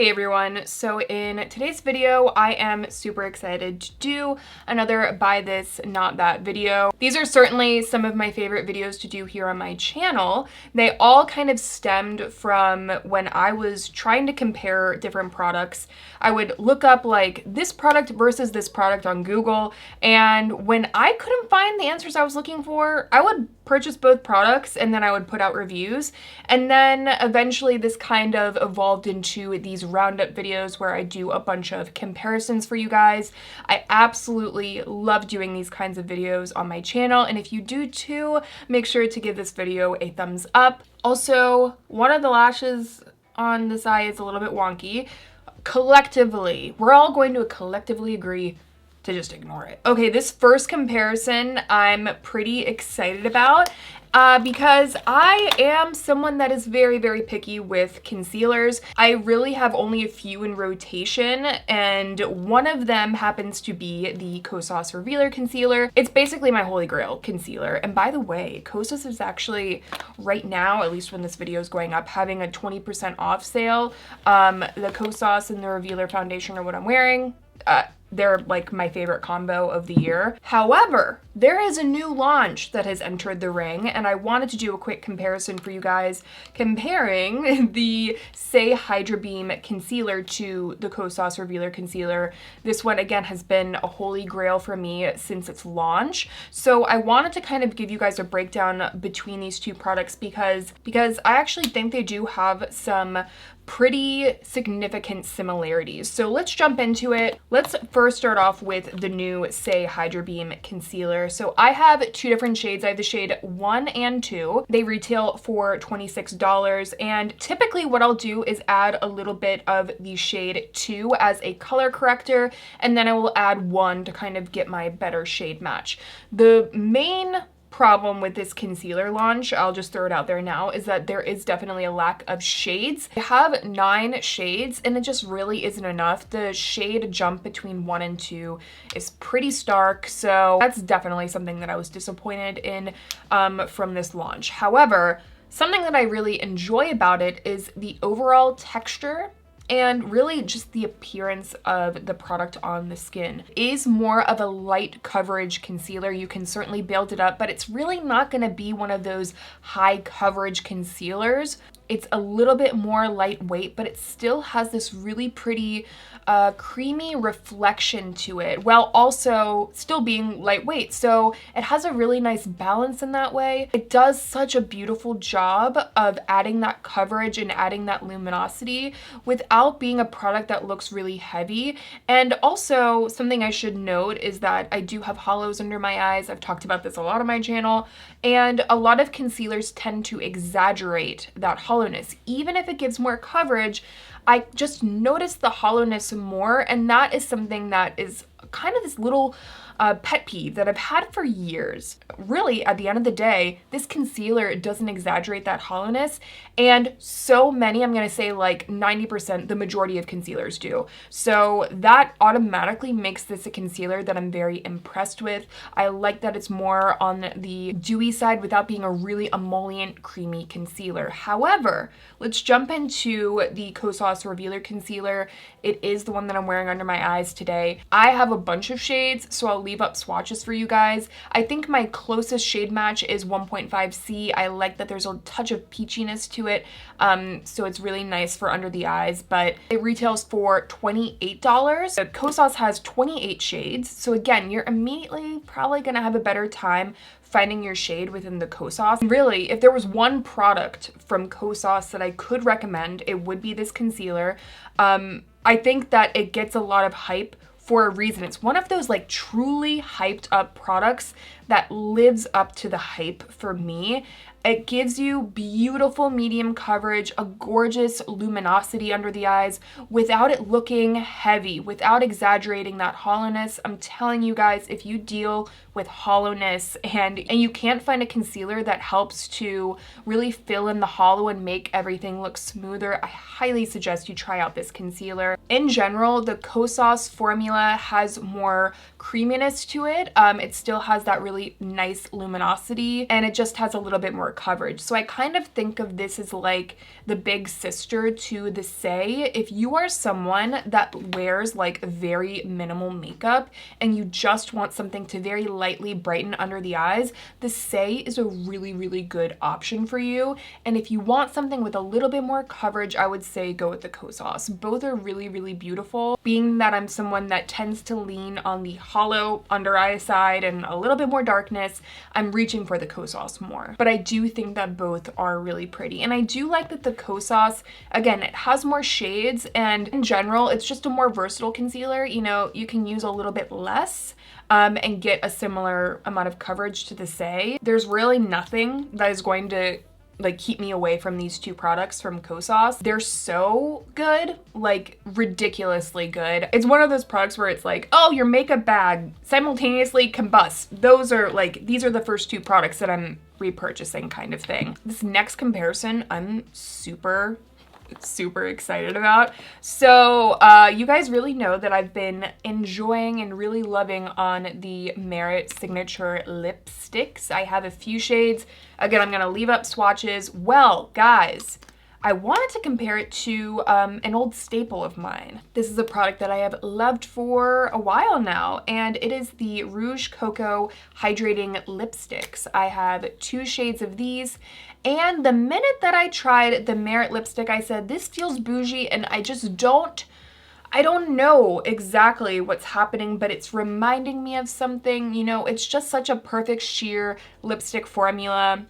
Hey everyone, so in today's video, I am super excited to do another buy this, not that video. These are certainly some of my favorite videos to do here on my channel. They all kind of stemmed from when I was trying to compare different products. I would look up like this product versus this product on Google, and when I couldn't find the answers I was looking for, I would purchase both products and then I would put out reviews. And then eventually this kind of evolved into these roundup videos where I do a bunch of comparisons for you guys. I absolutely love doing these kinds of videos on my channel, and if you do too, make sure to give this video a thumbs up. Also, one of the lashes on this eye is a little bit wonky. Collectively, we're all going to collectively agree to just ignore it. Okay, this first comparison I'm pretty excited about because I am someone that is very, very picky with concealers. I really have only a few in rotation, and one of them happens to be the Kosas Revealer concealer. It's basically my holy grail concealer. And by the way, Kosas is actually right now, at least when this video is going up, having a 20% off sale. The Kosas and the Revealer foundation are what I'm wearing. They're like my favorite combo of the year. However, there is a new launch that has entered the ring, and I wanted to do a quick comparison for you guys, comparing the Saie Hydrobeam concealer to the Kosas Revealer concealer. This one, again, has been a holy grail for me since its launch. So I wanted to kind of give you guys a breakdown between these two products because I actually think they do have some pretty significant similarities. So let's jump into it. Let's first start off with the new Saie Hydrobeam concealer. So I have two different shades. I have the shade 1 and 2. They retail for $26, and typically what I'll do is add a little bit of the shade 2 as a color corrector, and then I will add 1 to kind of get my better shade match. The main problem with this concealer launch, I'll just throw it out there now, is that there is definitely a lack of shades. I have 9 shades and it just really isn't enough. The shade jump between 1 and 2 is pretty stark, so that's definitely something that I was disappointed in from this launch. However, something that I really enjoy about it is the overall texture and really just the appearance of the product on the skin. It is more of a light coverage concealer. You can certainly build it up, but it's really not gonna be one of those high coverage concealers. It's a little bit more lightweight, but it still has this really pretty creamy reflection to it, while also still being lightweight. So it has a really nice balance in that way. It does such a beautiful job of adding that coverage and adding that luminosity without being a product that looks really heavy. And also, something I should note is that I do have hollows under my eyes. I've talked about this a lot on my channel, and a lot of concealers tend to exaggerate that hollowness. Even if it gives more coverage, I just notice the hollowness more, and that is something that is kind of this little pet peeve that I've had for years. Really, at the end of the day, this concealer doesn't exaggerate that hollowness, and so many, I'm gonna say like 90%, the majority of concealers do. So that automatically makes this a concealer that I'm very impressed with. I like that it's more on the dewy side without being a really emollient, creamy concealer. However, let's jump into the Kosas Revealer concealer. It is the one that I'm wearing under my eyes today. I have a bunch of shades, so I'll leave up swatches for you guys. I think my closest shade match is 1.5C. I like that there's a touch of peachiness to it, so it's really nice for under the eyes, but it retails for $28. Kosas has 28 shades, so again, you're immediately probably gonna have a better time finding your shade within the Kosas. Really, if there was one product from Kosas that I could recommend, it would be this concealer. I think that it gets a lot of hype for a reason. It's one of those like truly hyped up products that lives up to the hype for me. It gives you beautiful medium coverage, a gorgeous luminosity under the eyes without it looking heavy, without exaggerating that hollowness. I'm telling you guys, if you deal with hollowness and you can't find a concealer that helps to really fill in the hollow and make everything look smoother, I highly suggest you try out this concealer. In general, the Kosas formula has more creaminess to it. It still has that really really nice luminosity, and it just has a little bit more coverage. So I kind of think of this as like the big sister to the Saie. If you are someone that wears like very minimal makeup and you just want something to very lightly brighten under the eyes, the Saie is a really, really good option for you. And if you want something with a little bit more coverage, I would say go with the Kosas. Both are really, really beautiful. Being that I'm someone that tends to lean on the hollow under eye side and a little bit more darkness, I'm reaching for the Kosas more. But I do think that both are really pretty. And I do like that the Kosas, again, it has more shades, and in general, it's just a more versatile concealer. You know, you can use a little bit less and get a similar amount of coverage to the Saie. There's really nothing that is going to like keep me away from these two products from Kosas. They're so good, like ridiculously good. It's one of those products where it's like, oh, your makeup bag simultaneously combusts. Those are like, these are the first two products that I'm repurchasing kind of thing. This next comparison, I'm super excited about. So you guys really know that I've been enjoying and really loving on the Merit Signature lipsticks. I have a few shades. Again, I'm gonna leave up swatches. Well, guys, I wanted to compare it to an old staple of mine. This is a product that I have loved for a while now, and it is the Rouge Coco Hydrating Lipsticks. I have 2 shades of these, and the minute that I tried the Merit lipstick, I said, this feels bougie, and I don't know exactly what's happening, but it's reminding me of something. You know, it's just such a perfect sheer lipstick formula.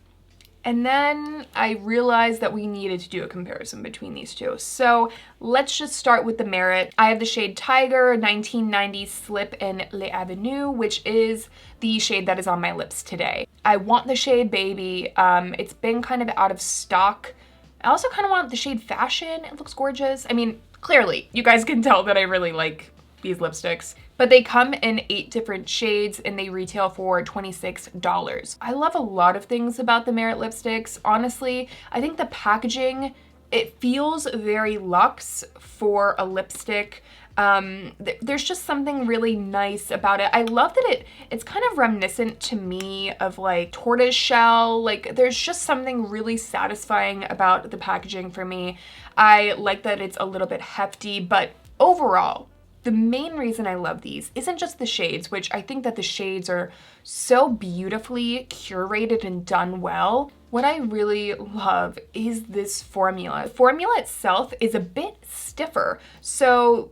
And then I realized that we needed to do a comparison between these two. So let's just start with the Merit. I have the shade Tiger 1990 Slip in Les Avenues, which is the shade that is on my lips today. I want the shade Baby. It's been kind of out of stock. I also kind of want the shade Fashion. It looks gorgeous. I mean, clearly, you guys can tell that I really like these lipsticks. But they come in 8 different shades and they retail for $26. I love a lot of things about the Merit lipsticks. Honestly, I think the packaging, it feels very luxe for a lipstick. There's just something really nice about it. I love that it's kind of reminiscent to me of like tortoise shell. Like there's just something really satisfying about the packaging for me. I like that it's a little bit hefty, but overall, the main reason I love these isn't just the shades, which I think that the shades are so beautifully curated and done well. What I really love is this formula. The formula itself is a bit stiffer, so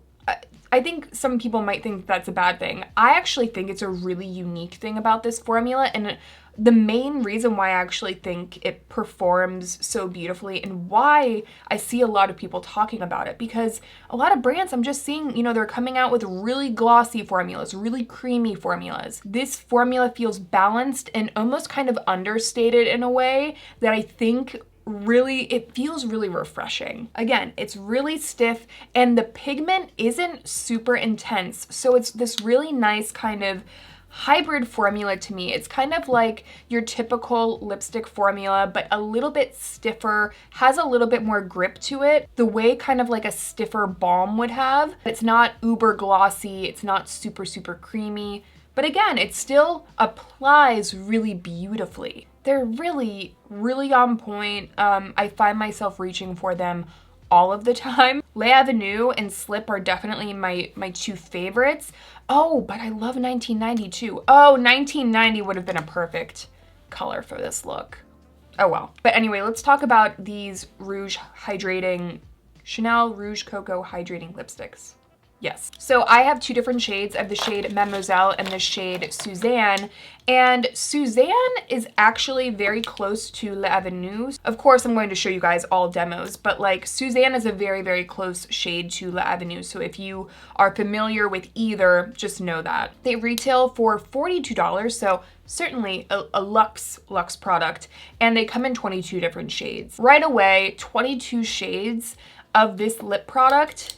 I think some people might think that's a bad thing. I actually think it's a really unique thing about this formula, and the main reason why I actually think it performs so beautifully and why I see a lot of people talking about it, because a lot of brands I'm just seeing, you know, they're coming out with really glossy formulas, really creamy formulas. This formula feels balanced and almost kind of understated in a way that I think really, it feels really refreshing. Again, it's really stiff and the pigment isn't super intense. So it's this really nice kind of hybrid formula to me. It's kind of like your typical lipstick formula, but a little bit stiffer, has a little bit more grip to it, the way kind of like a stiffer balm would have. It's not uber glossy, it's not super, super creamy, but again, it still applies really beautifully. They're really, really on point. I find myself reaching for them all of the time. Les Avenues and Slip are definitely my 2 favorites. Oh, but I love 1990 too. Oh, 1990 would have been a perfect color for this look. Oh well. But anyway, let's talk about these Chanel Rouge Coco Hydrating Lipsticks. Yes. So I have 2 different shades of the shade Mademoiselle and the shade Suzanne. And Suzanne is actually very close to Les Avenues. Of course, I'm going to show you guys all demos, but like Suzanne is a very, very close shade to Les Avenues. So if you are familiar with either, just know that. They retail for $42, so certainly a luxe product. And they come in 22 different shades. Right away, 22 shades of this lip product.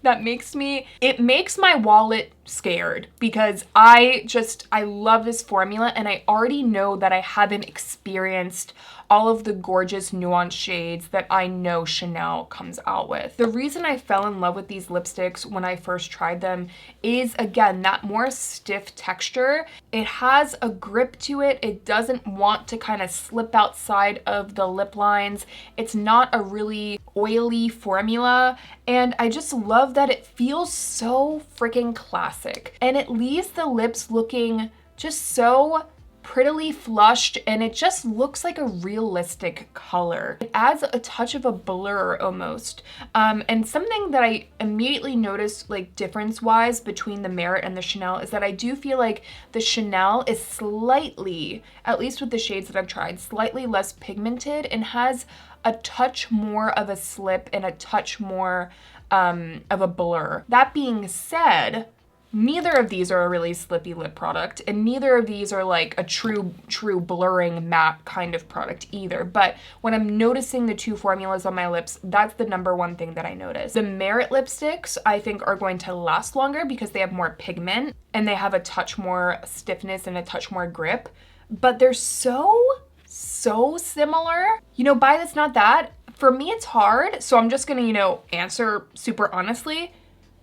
It makes my wallet scared because I love this formula, and I already know that I haven't experienced all of the gorgeous nuanced shades that I know Chanel comes out with. The reason I fell in love with these lipsticks when I first tried them is, again, that more stiff texture. It has a grip to it. It doesn't want to kind of slip outside of the lip lines. It's not a really oily formula, and I just love that it feels so freaking classic, and it leaves the lips looking just so prettily flushed, and it just looks like a realistic color. It adds a touch of a blur almost. And something that I immediately noticed, like difference wise between the Merit and the Chanel, is that I do feel like the Chanel is slightly, at least with the shades that I've tried, slightly less pigmented and has a touch more of a slip and a touch more of a blur. That being said, neither of these are a really slippy lip product, and neither of these are like a true blurring matte kind of product either. But when I'm noticing the two formulas on my lips, that's the number one thing that I notice. The Merit lipsticks I think are going to last longer because they have more pigment and they have a touch more stiffness and a touch more grip, but they're so similar. You know, buy this, not that. For me, it's hard, so I'm just gonna, you know, answer super honestly.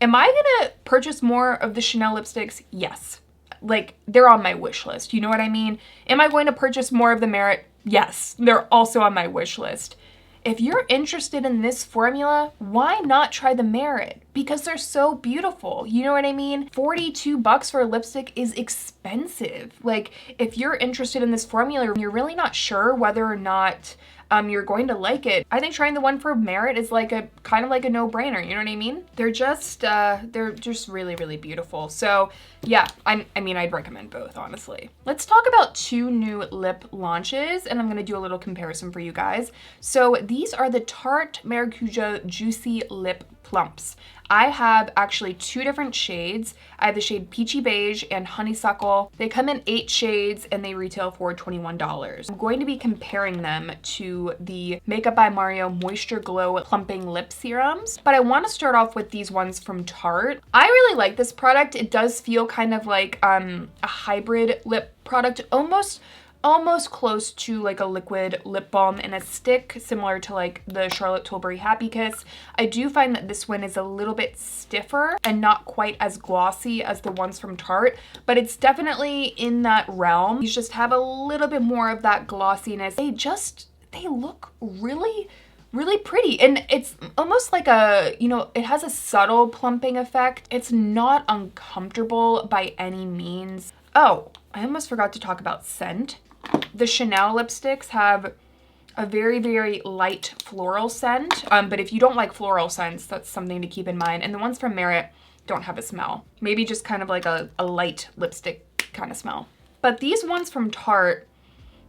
Am I gonna purchase more of the Chanel lipsticks? Yes. Like, they're on my wish list, you know what I mean? Am I going to purchase more of the Merit? Yes, they're also on my wish list. If you're interested in this formula, why not try the Merit? Because they're so beautiful, you know what I mean? $42 for a lipstick is expensive. Like, if you're interested in this formula and you're really not sure whether or not you're going to like it, I think trying the one for Merit is like a kind of like a no-brainer, you know what I mean? They're just really, really beautiful. So yeah, I mean, I'd recommend both, honestly. Let's talk about two new lip launches, and I'm gonna do a little comparison for you guys. So these are the Tarte Maracujá Juicy Lip Plumps. I have actually two different shades. I have the shade Peachy Beige and Honeysuckle. They come in 8 shades and they retail for $21. I'm going to be comparing them to the Makeup by Mario Moisture Glow Plumping Lip Serums, but I want to start off with these ones from Tarte. I really like this product. It does feel kind of like a hybrid lip product, almost close to like a liquid lip balm in a stick, similar to like the Charlotte Tilbury Happy Kiss. I do find that this one is a little bit stiffer and not quite as glossy as the ones from Tarte, but it's definitely in that realm. These just have a little bit more of that glossiness. They look really pretty, and it's almost like a, you know, it has a subtle plumping effect. It's not uncomfortable by any means. Oh, I almost forgot to talk about scent. The Chanel lipsticks have a very, very light floral scent, but if you don't like floral scents, that's something to keep in mind. And the ones from Merit don't have a smell. Maybe just kind of like a light lipstick kind of smell. But these ones from Tarte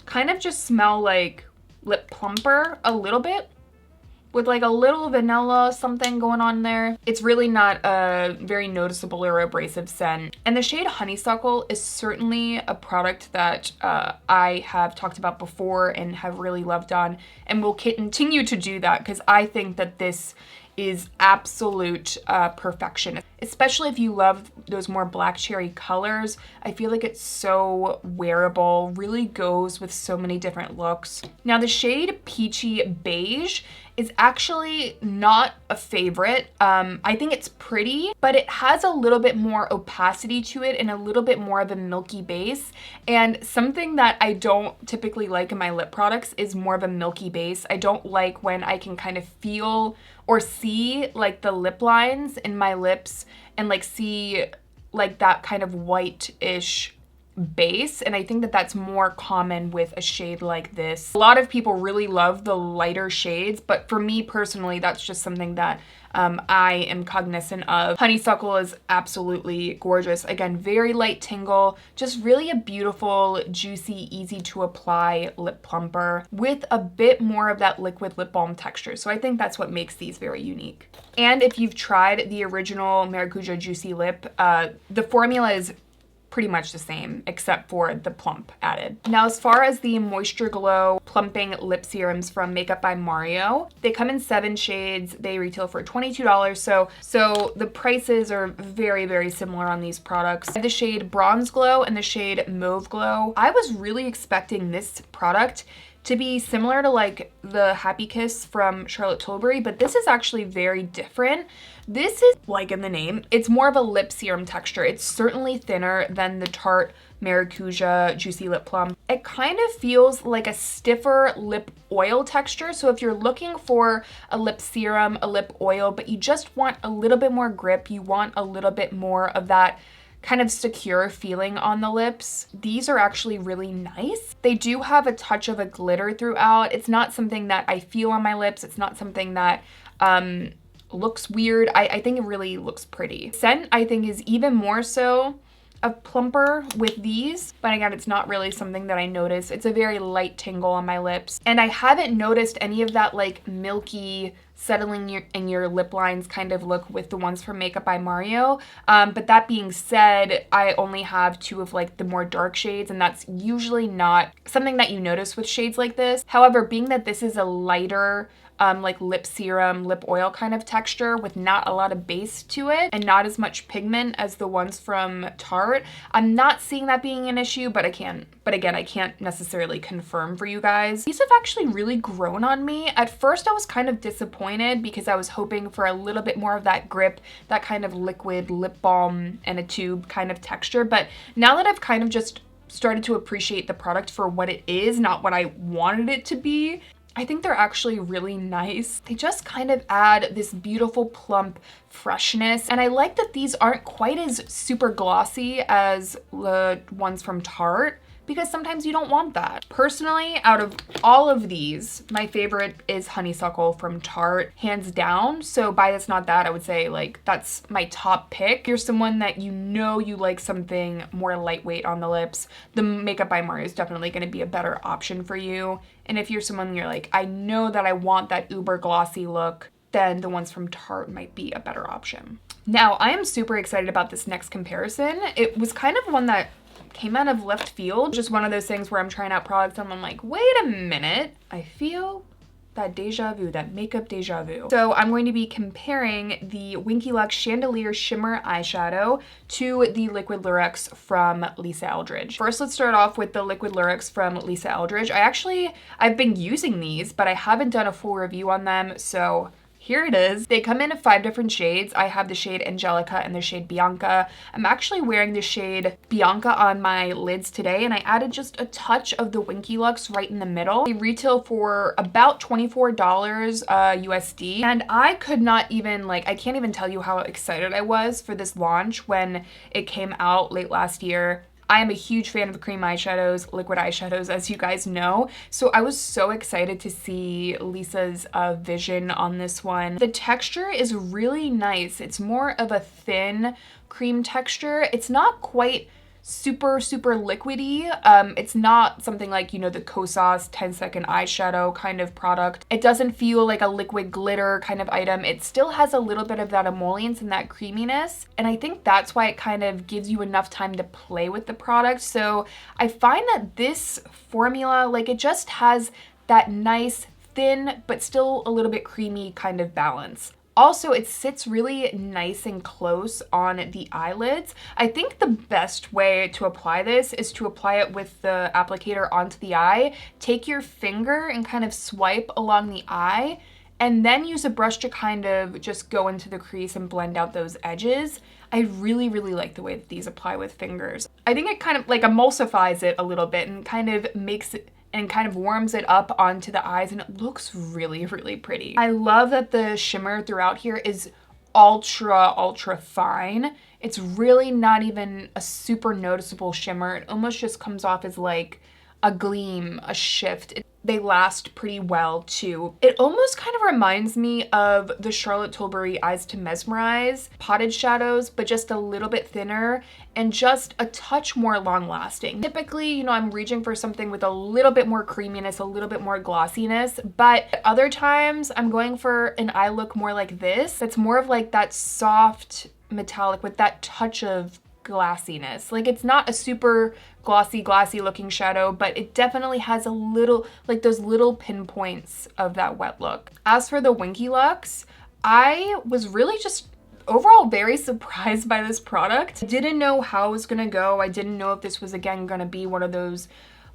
kind of just smell like lip plumper a little bit, with like a little vanilla something going on there. It's really not a very noticeable or abrasive scent. And the shade Honeysuckle is certainly a product that I have talked about before and have really loved on, and will continue to do that because I think that this is absolute perfection. Especially if you love those more black cherry colors. I feel like it's so wearable, really goes with so many different looks. Now the shade Peachy Beige is actually not a favorite. I think it's pretty, but it has a little bit more opacity to it and a little bit more of a milky base. And something that I don't typically like in my lip products is more of a milky base. I don't like when I can kind of feel or see like the lip lines in my lips and like see like that kind of white-ish base, and I think that that's more common with a shade like this. A lot of people really love the lighter shades, but for me personally, that's just something that I am cognizant of. Honeysuckle is absolutely gorgeous. Again, very light tingle, just really a beautiful, juicy, easy to apply lip plumper with a bit more of that liquid lip balm texture. So I think that's what makes these very unique. And if you've tried the original Maracujá Juicy Lip, the formula is pretty much the same except for the Plump added. Now, as far as the Moisture Glow Plumping Lip Serums from Makeup by Mario, they come in 7 shades. They retail for $22. So the prices are very, very similar on these products. The shade Bronze Glow and the shade Mauve Glow. I was really expecting this product to be similar to like the Happy Kiss from Charlotte Tilbury, but this is actually very different. This is, like in the name, it's more of a lip serum texture. It's certainly thinner than the Tarte Maracujá Juicy Lip Plum. It kind of feels like a stiffer lip oil texture. So if you're looking for a lip serum, a lip oil, but you just want a little bit more grip, you want a little bit more of that kind of secure feeling on the lips, these are actually really nice. They do have a touch of a glitter throughout. It's not something that I feel on my lips. It's not something that looks weird. I think it really looks pretty. Scent, I think, is even more so a plumper with these, but again, it's not really something that I notice. It's a very light tingle on my lips, and I haven't noticed any of that like milky settling in your lip lines kind of look with the ones from Makeup by Mario. But that being said, I only have 2 of like the more dark shades, and that's usually not something that you notice with shades like this. However, being that this is a lighter like lip serum, lip oil kind of texture with not a lot of base to it and not as much pigment as the ones from Tarte, I'm not seeing that being an issue, but again, I can't necessarily confirm for you guys. These have actually really grown on me. At first, I was kind of disappointed because I was hoping for a little bit more of that grip, that kind of liquid lip balm in a tube kind of texture. But now that I've kind of just started to appreciate the product for what it is, not what I wanted it to be, I think they're actually really nice. They just kind of add this beautiful plump freshness. And I like that these aren't quite as super glossy as the ones from Tarte, because sometimes you don't want that. Personally, out of all of these, my favorite is Honeysuckle from Tarte, hands down. So by This Not That, I would say like that's my top pick. If you're someone that you know you like something more lightweight on the lips, the Makeup by Mario is definitely gonna be a better option for you. And if you're someone you're like, I know that I want that uber glossy look, then the ones from Tarte might be a better option. Now, I am super excited about this next comparison. It was kind of one that came out of left field. Just one of those things where I'm trying out products and I'm like, wait a minute, I feel that deja vu, that makeup deja vu. So I'm going to be comparing the Winky Luxe Chandelier Shimmer Eyeshadow to the Liquid Lurex from Lisa Eldridge. First, let's start off with the Liquid Lurex from Lisa Eldridge. I've been using these, but I haven't done a full review on them, so here it is. They come in 5 different shades. I have the shade Anjelica and the shade Bianca. I'm actually wearing the shade Bianca on my lids today, and I added just a touch of the Winky Luxe right in the middle. They retail for about $24 USD, and I could not even, I can't even tell you how excited I was for this launch when it came out late last year. I am a huge fan of cream eyeshadows, liquid eyeshadows, as you guys know. So I was so excited to see Lisa's vision on this one. The texture is really nice. It's more of a thin cream texture. It's not quite super liquidy. It's not something like, you know, the Kosas 10-second eyeshadow kind of product. It doesn't feel like a liquid glitter kind of item. It still has a little bit of that emollients and that creaminess. And I think that's why it kind of gives you enough time to play with the product. So I find that this formula, it just has that nice, thin, but still a little bit creamy kind of balance. Also, it sits really nice and close on the eyelids. I think the best way to apply this is to apply it with the applicator onto the eye. Take your finger and kind of swipe along the eye, and then use a brush to kind of just go into the crease and blend out those edges. I really like the way that these apply with fingers. I think it kind of emulsifies it a little bit and kind of makes it and kind of warms it up onto the eyes, and it looks really pretty. I love that the shimmer throughout here is ultra fine. It's really not even a super noticeable shimmer. It almost just comes off as like a gleam, a shift. They last pretty well too. It almost kind of reminds me of the Charlotte Tilbury Eyes to Mesmerize potted shadows, but just a little bit thinner and just a touch more long lasting. Typically, you know, I'm reaching for something with a little bit more creaminess, a little bit more glossiness, but other times I'm going for an eye look more like this. That's more of like that soft metallic with that touch of glassiness. Like, it's not a super glossy looking shadow, but it definitely has a little, like those little pinpoints of that wet look. As for the Winky looks, I was really just overall very surprised by this product. I didn't know how it was gonna go. I didn't know if this was again gonna be one of those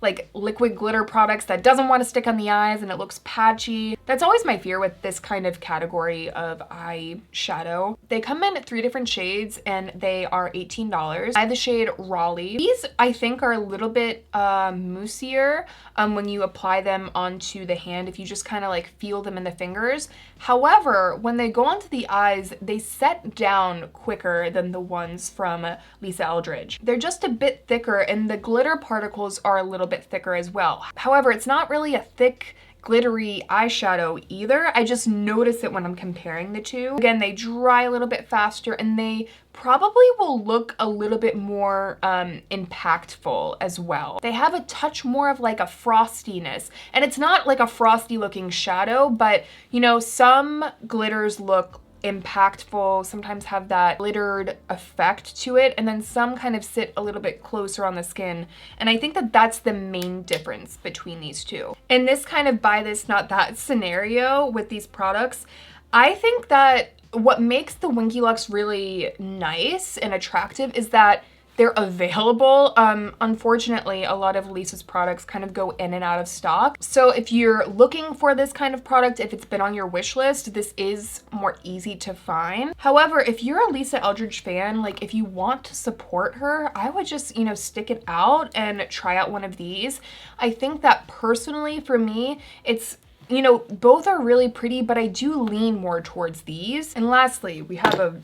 like liquid glitter products that doesn't want to stick on the eyes and it looks patchy. That's always my fear with this kind of category of eyeshadow. They come in 3 different shades and they are $18. I have the shade Raleigh. These I think are a little bit moussier when you apply them onto the hand, if you just kind of like feel them in the fingers. However, when they go onto the eyes, they set down quicker than the ones from Saie Eldridge. They're just a bit thicker and the glitter particles are a little bit thicker as well. However, it's not really a thick glittery eyeshadow either. I just notice it when I'm comparing the two. Again, they dry a little bit faster and they probably will look a little bit more impactful as well. They have a touch more of like a frostiness, and it's not like a frosty looking shadow, but you know, some glitters look impactful, sometimes have that glittered effect to it, and then some kind of sit a little bit closer on the skin. And I think that that's the main difference between these two. In this kind of buy this, not that scenario with these products, I think that what makes the Winky looks really nice and attractive is that they're available. Unfortunately, a lot of Lisa's products kind of go in and out of stock. So if you're looking for this kind of product, if it's been on your wish list, this is more easy to find. However, if you're a Saie Eldridge fan, like if you want to support her, I would just, you know, stick it out and try out one of these. I think that personally for me, it's, you know, both are really pretty, but I do lean more towards these. And lastly, we have a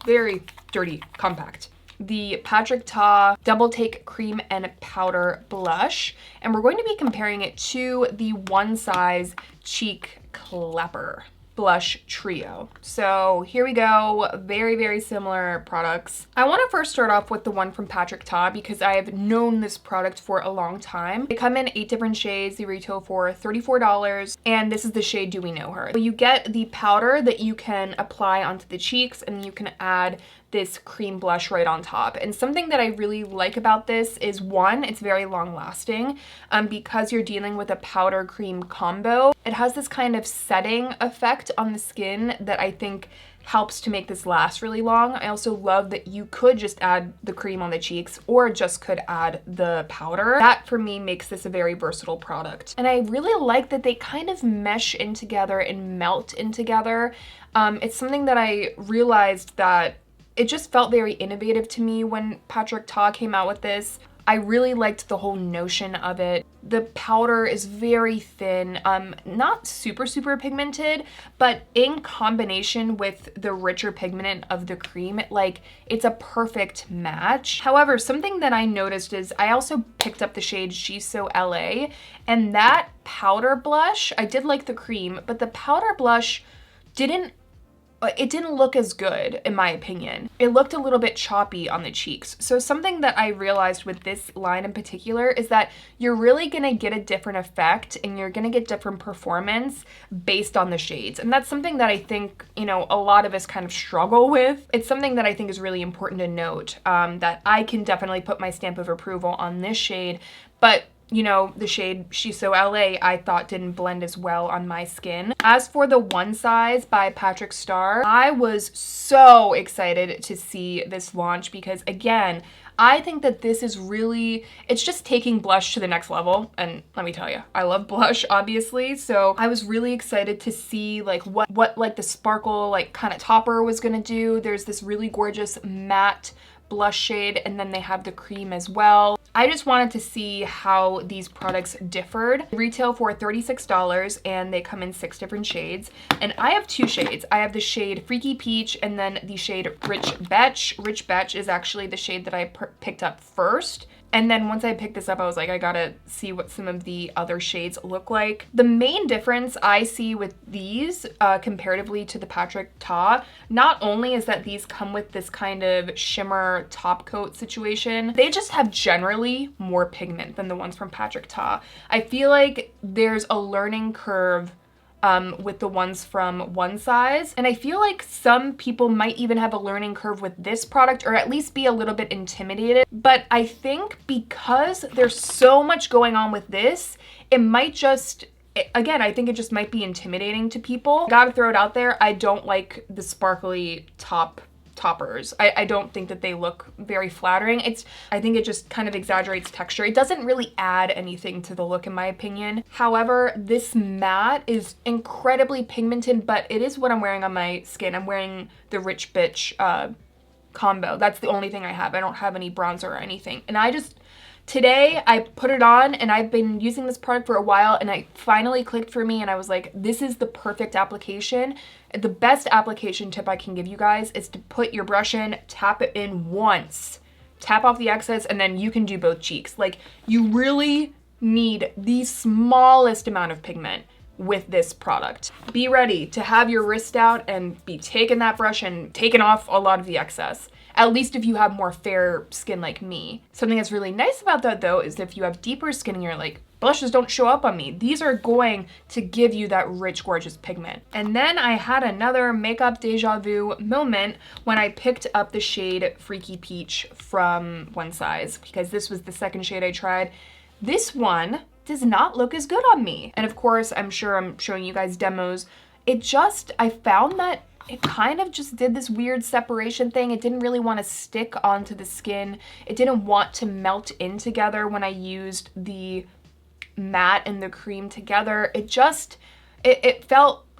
very dirty compact. The Patrick Ta Double Take Cream and Powder Blush. And we're going to be comparing it to the One Size Cheek Clapper Blush Trio. So here we go, very, very similar products. I want to first start off with the one from Patrick Ta because I have known this product for a long time. They come in 8 different shades. They retail for $34, and this is the shade Do We Know Her. So you get the powder that you can apply onto the cheeks, and you can add this cream blush right on top. And something that I really like about this is, one, it's very long lasting because you're dealing with a powder cream combo. It has this kind of setting effect on the skin that I think helps to make this last really long. I also love that you could just add the cream on the cheeks or just could add the powder. That for me makes this a very versatile product. And I really like that they kind of mesh in together and melt in together. It's something that I realized that it just felt very innovative to me when Patrick Ta came out with this. I really liked the whole notion of it. The powder is very thin, not super pigmented, but in combination with the richer pigment of the cream, it's a perfect match. However, something that I noticed is I also picked up the shade She's So LA, and that powder blush, I did like the cream, but the powder blush didn't look as good, in my opinion. It looked a little bit choppy on the cheeks. So something that I realized with this line in particular is that you're really gonna get a different effect and you're gonna get different performance based on the shades. And that's something that I think, you know, a lot of us kind of struggle with. It's something that I think is really important to note, that I can definitely put my stamp of approval on this shade, but you know, the shade She's So LA I thought didn't blend as well on my skin. As for the One Size by Patrick Star, I was so excited to see this launch because, again, I think that this is really, it's just taking blush to the next level. And let me tell you, I love blush, obviously. So I was really excited to see what the sparkle kind of topper was gonna do. There's this really gorgeous matte blush shade, and then they have the cream as well. I just wanted to see how these products differed. They retail for $36 and they come in 6 different shades. And I have 2 shades. I have the shade Freaky Peach and then the shade Rich Betch. Rich Betch is actually the shade that I picked up first. And then once I picked this up, I was like, I gotta see what some of the other shades look like. The main difference I see with these comparatively to the Patrick Ta, not only is that these come with this kind of shimmer top coat situation, they just have generally more pigment than the ones from Patrick Ta. I feel like there's a learning curve with the ones from One Size. And I feel like some people might even have a learning curve with this product, or at least be a little bit intimidated. But I think because there's so much going on with this, it might just, again, I think it just might be intimidating to people. Gotta throw it out there, I don't like the sparkly toppers. I don't think that they look very flattering. I think it just kind of exaggerates texture. It doesn't really add anything to the look in my opinion. However, this matte is incredibly pigmented, but it is what I'm wearing on my skin. I'm wearing the Rich Bitch combo. That's the only thing I have. I don't have any bronzer or anything. And today I put it on, and I've been using this product for a while, and it finally clicked for me, and I was like, this is the perfect application. The best application tip I can give you guys is to put your brush in, tap it in once, tap off the excess, and then you can do both cheeks. Like, you really need the smallest amount of pigment with this product. Be ready to have your wrist out and be taking that brush and taking off a lot of the excess. At least if you have more fair skin like me. Something that's really nice about that though is if you have deeper skin and you're like, blushes don't show up on me, these are going to give you that rich, gorgeous pigment. And then I had another makeup deja vu moment when I picked up the shade Freaky Peach from One Size, because this was the second shade I tried. This one does not look as good on me. And of course, I'm sure I'm showing you guys demos. I found that it kind of just did this weird separation thing. It didn't really want to stick onto the skin. It didn't want to melt in together when I used the matte and the cream together.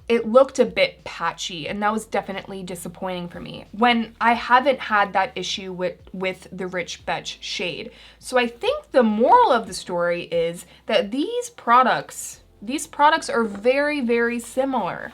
It looked a bit patchy, and that was definitely disappointing for me when I haven't had that issue with the Rich Betch shade. So I think the moral of the story is that these products are very, very similar.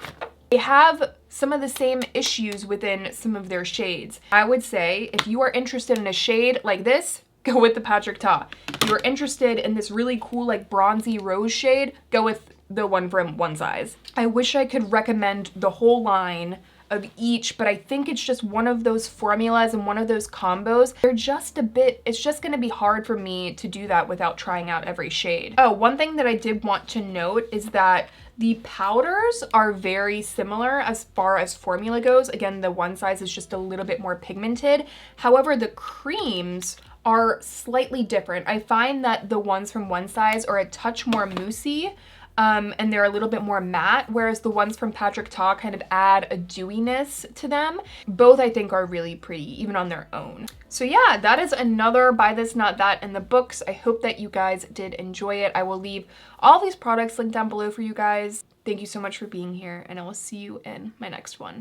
They have some of the same issues within some of their shades. I would say if you are interested in a shade like this, go with the Patrick Ta. If you're interested in this really cool like bronzy rose shade, go with the one from One Size. I wish I could recommend the whole line of each, but I think it's just one of those formulas and one of those combos. It's just gonna be hard for me to do that without trying out every shade. Oh, one thing that I did want to note is that the powders are very similar as far as formula goes. Again, the One Size is just a little bit more pigmented. However, the creams are slightly different. I find that the ones from One Size are a touch more moussey, and they're a little bit more matte, whereas the ones from Patrick Ta kind of add a dewiness to them. Both I think are really pretty, even on their own. So yeah, that is another Buy This Not That in the books. I hope that you guys did enjoy it. I will leave all these products linked down below for you guys. Thank you so much for being here, and I will see you in my next one.